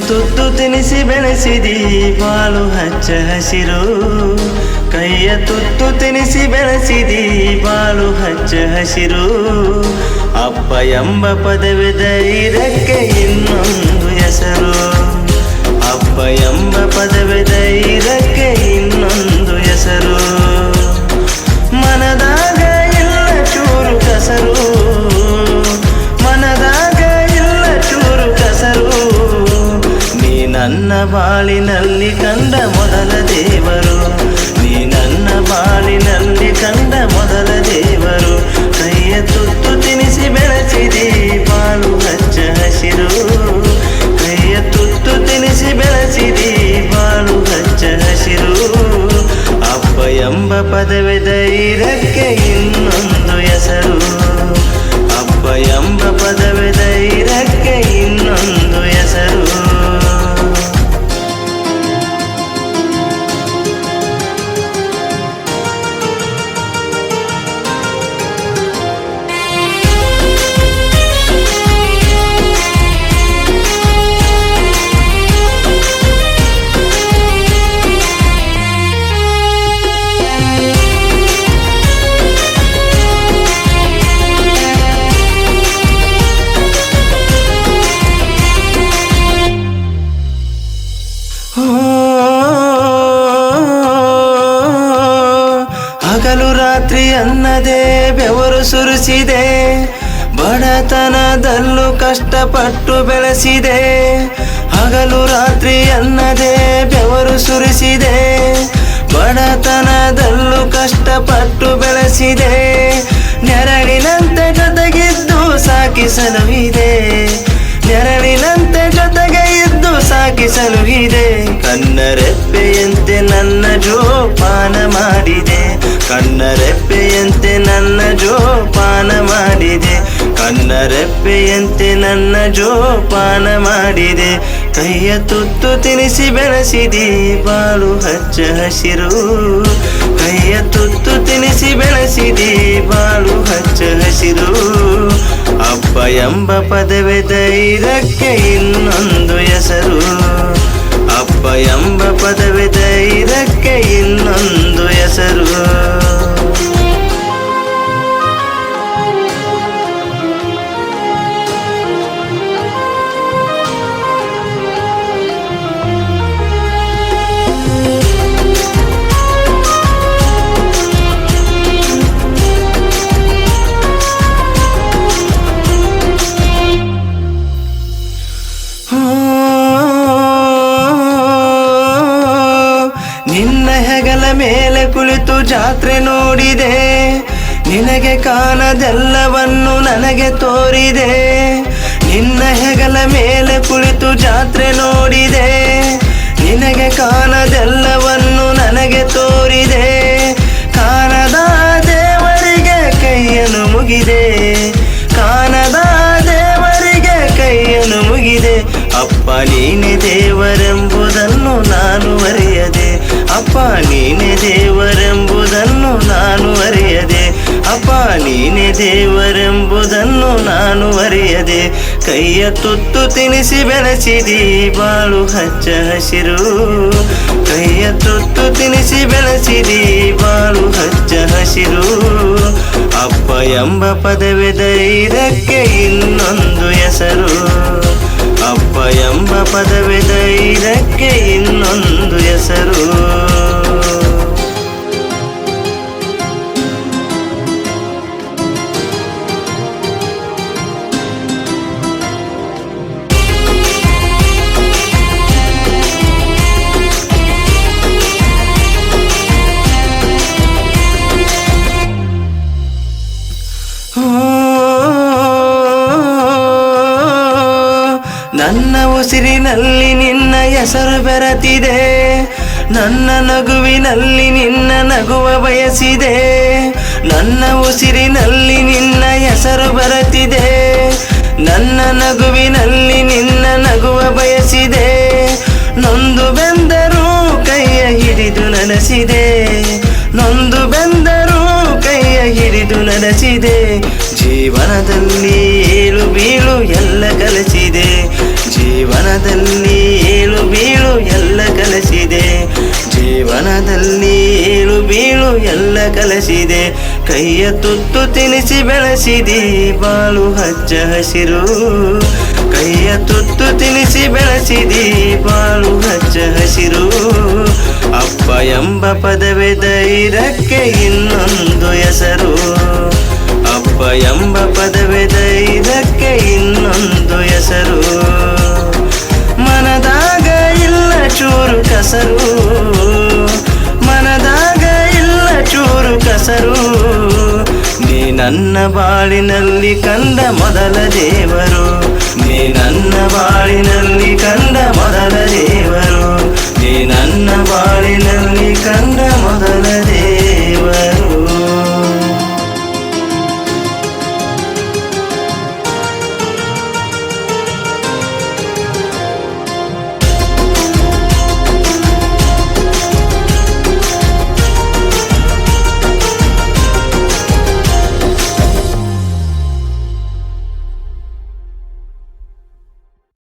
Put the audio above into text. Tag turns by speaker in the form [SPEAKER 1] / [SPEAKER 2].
[SPEAKER 1] ತುತ್ತು ತಿನಿಸಿ ಬೆಳೆಸಿದಿ ಬಾಳು ಹಚ್ಚ ಹಸಿರು. ಕೈಯ ತುತ್ತು ತಿನಿಸಿ ಬೆಳೆಸಿದಿ ಬಾಳು ಹಚ್ಚ ಹಸಿರು. ಅಪ್ಪ ಎಂಬ ಪದವಿ ಧೈರ್ಯಕ್ಕೆ ಇನ್ನೊಂದು ಹೆಸರು. ಅಪ್ಪ ಎಂಬ ಪದವಿ ಧೈರ್ಯಕ್ಕೆ ಇನ್ನೊಂದು ಹೆಸರು. ಮನದಾಗ ಇಲ್ಲ ಚೂರು ಕಸರು, ಮನದಾಗ ಇಲ್ಲ ಚೂರು ಕಸರು. ನೀ ನನ್ನ ಬಾಳಿನಲ್ಲಿ ಕಂಡ ಮೊದಲ ದೇವರು, ನೀ ನನ್ನ ಬಾಳಿನಲ್ಲಿ ಕಂಡ ಮೊದಲ ದೇವರು. ಕೈಯ ತುತ್ತು ತಿನಿಸಿ ಬೆಳೆಸಿದಿ ಬಾಳು ಹಚ್ಚ ಹಸಿರು. ಕೈಯ ತುತ್ತು ತಿನಿಸಿ ಬೆಳೆಸಿದಿ ಬಾಳು ಹಚ್ಚ ಹಸಿರು. ಅಪ್ಪ ಎಂಬ ಪದವಿ ಧೈರ್ಯಕ್ಕೆ ಇನ್ನೊಂದು ಹೆಸರು. ಅಪ್ಪ ಎಂಬ ಪದವಿ ಧೈರ್ಯಕ್ಕೆ ಇನ್ನೊಂದು ಹೆಸರು. ಹಗಲು ರಾತ್ರಿ ಅನ್ನದೇ ಬೆವರು ಸುರಿಸಿದೆ, ಬಡತನದಲ್ಲೂ ಕಷ್ಟಪಟ್ಟು ಬೆಳೆಸಿದೆ. ಹಗಲು ರಾತ್ರಿ ಅನ್ನದೇ ಬೆವರು ಸುರಿಸಿದೆ, ಬಡತನದಲ್ಲೂ ಕಷ್ಟಪಟ್ಟು ಬೆಳೆಸಿದೆ. ನೆರಳಿನಂತೆ ಜೊತೆಗಿದ್ದು ಸಾಕಿಸಲು ಇದೆ, ನೆರಳಿನಂತೆ ಜೊತೆಗೆ ಇದ್ದು ಸಾಕಿಸಲು ಇದೆ. ಕಣ್ಣರೆಪ್ಪೆಯಂತೆ ನನ್ನ ಜೋಪಾನ ಮಾಡಿದೆ, ಕಣ್ಣರೆಪ್ಪೆಯಂತೆ ನನ್ನ ಜೋಪಾನ ಮಾಡಿದೆ. ಕಣ್ಣರೆಪ್ಪೆಯಂತೆ ನನ್ನ ಜೋಪಾನ ಮಾಡಿದೆ. ಕೈಯ ತುತ್ತು ತಿನಿಸಿ ಬೆಳೆಸಿದಿ ಬಾಳು ಹಚ್ಚ ಹಸಿರು. ಕೈಯ ತುತ್ತು ತಿನಿಸಿ ಬೆಳೆಸಿದಿ ಬಾಳು ಹಚ್ಚ ಹಸಿರು. ಅಪ್ಪ ಎಂಬ ಪದವಿ ಧೈರ್ಯಕ್ಕೆ ಇನ್ನೊಂದು ಹೆಸರು. ಅಪ್ಪ ಎಂಬ ಪದವಿ ಧೈರ್ಯಕ್ಕೆ ಇನ್ನೊಂದು ಹೆಸರು. ನಿನ್ನ ಹೆಗಲ ಮೇಲೆ ಕುಳಿತು ಜಾತ್ರೆ ನೋಡಿದೆ, ನಿನಗೆ ಕಾಣದೆಲ್ಲವನ್ನು ನನಗೆ ತೋರಿದೆ. ನಿನ್ನ ಹೆಗಲ ಮೇಲೆ ಕುಳಿತು ಜಾತ್ರೆ ನೋಡಿದೆ, ನಿನಗೆ ಕಾಣದೆಲ್ಲವನ್ನು ನನಗೆ ತೋರಿದೆ. ಕಾಣದ ದೇವರಿಗೆ ಕೈಯನ್ನು ಮುಗಿದೆ, ಕಾಣದ ದೇವರಿಗೆ ಕೈಯನ್ನು ಮುಗಿದೆ. ಅಪ್ಪ ನೀನೆ ದೇವರೆಂಬುದನ್ನು ನಾನು ಅರಿಯದೆ, ಅಪ್ಪ ನೀನೆ ದೇವರೆಂಬುದನ್ನು ನಾನು ಅರಿಯದೆ. ಅಪ್ಪ ನೀನೆ ದೇವರೆಂಬುದನ್ನು ನಾನು ಅರಿಯದೆ. ಕೈಯ ತುತ್ತು ತಿನಿಸಿ ಬೆಳೆಸಿದಿ ಬಾಳು ಹಚ್ಚ ಹಸಿರು. ಕೈಯ ತುತ್ತು ತಿನಿಸಿ ಬೆಳೆಸಿದಿ ಬಾಳು ಹಚ್ಚ ಹಸಿರು. ಅಪ್ಪ ಎಂಬ ಪದವಿ ಧೈರ್ಯಕ್ಕೆ ಇನ್ನೊಂದು ಹೆಸರು. ಅಪ್ಪ ಎಂಬ ಪದವಿ ಧೈರ್ಯಕ್ಕೆ ಇನ್ನೊಂದು ಹೆಸರು. ನನ್ನ ಉಸಿರಿನಲ್ಲಿ ನಿನ್ನ ಹೆಸರು ಬೆರೆತಿದೆ, ನನ್ನ ನಗುವಿನಲ್ಲಿ ನಿನ್ನ ನಗುವ ಬಯಸಿದೆ. ನನ್ನ ಉಸಿರಿನಲ್ಲಿ ನಿನ್ನ ಹೆಸರು ಬೆರೆತಿದೆ, ನನ್ನ ನಗುವಿನಲ್ಲಿ ನಿನ್ನ ನಗುವ ಬಯಸಿದೆ. ನೊಂದು ಬೆಂದರೂ ಕೈಯ ಹಿಡಿದು ನಡೆಸಿದೆ, ನೊಂದು ಬೆಂದರೂ ಕೈಯ ಹಿಡಿದು ನಡೆಸಿದೆ. ಜೀವನದಲ್ಲಿ ಏಳು ಬೀಳು ಎಲ್ಲ ಕಲಿಸಿದೆ, ಜೀವನದಲ್ಲಿ ಮನದಲ್ಲಿ ಏಳು ಬೀಳು ಎಲ್ಲ ಕಲಸಿದೆ. ಕೈಯ ತುತ್ತು ತಿನಿಸಿ ಬೆಳೆಸಿದಿ ಬಾಳು ಹಚ್ಚ ಹಸಿರು. ಕೈಯ ತುತ್ತು ತಿನಿಸಿ ಬೆಳೆಸಿದಿ ಬಾಳು ಹಚ್ಚ ಹಸಿರು. ಅಪ್ಪ ಎಂಬ ಪದವೇ ಧೈರ್ಯಕ್ಕೆ ಇನ್ನೊಂದು ಹೆಸರು. ಅಪ್ಪ ಎಂಬ ಪದವೇ ಧೈರ್ಯಕ್ಕೆ ಇನ್ನೊಂದು ಹೆಸರು. ಮನದಾಗ ಇಲ್ಲ ಚೂರು ಕಸರು. ಮನದಾಗ ಇಲ್ಲ ಚೂರು ಕಸರು. ನೀ ನನ್ನ ಬಾಳಿನಲ್ಲಿ ಕಂಡ ಮೊದಲ ದೇವರು. ನೀ ನನ್ನ ಬಾಳಿನಲ್ಲಿ